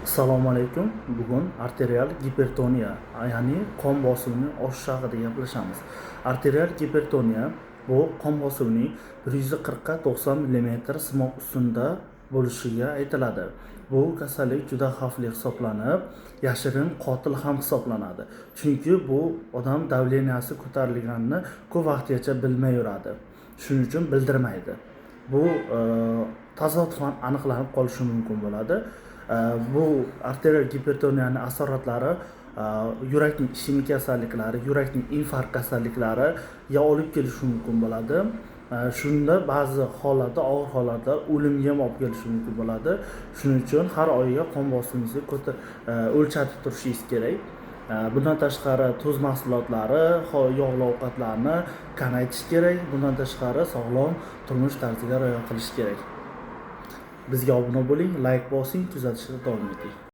Assalomu alaykum. Bugun arterial gipertoniya, ya'ni qon bosimining oshishi haqida gaplashamiz. Arterial gipertoniya bu qon bosimining 140 ga 90 mm simoq ustunda bo'lishiga aytiladi. Bu kasallik juda xavfli hisoblanib, yashirin qotil ham hisoblanadi. Chunki bu odam davleniyasi ko'tarilganini ko'p vaqtgacha bilmay yuradi. Shuning uchun bildirmaydi. Bu tasodifan aniqlanib qolishi mumkin bo'ladi. Bu arterial gipertoniyaning asoratlari yurakning ishemik kasalliklari, yurakning infarkt kasalliklariga olib kelishi mumkin bo'ladi. Shunda ba'zi holatda, og'ir holatlar o'limga ham olib kelishi mumkin bo'ladi. Shuning uchun har oyiga qon bosimingizni o'lchatib turishingiz kerak. Bundan tashqari tuz mahsulotlari, yog'li ovqatlarni kamaytirish kerak. Bundan tashqari sog'lom turmush tarziga rioya qilish kerak. Bizga obuna bo'ling, like bosing, kuzatishda davom eting.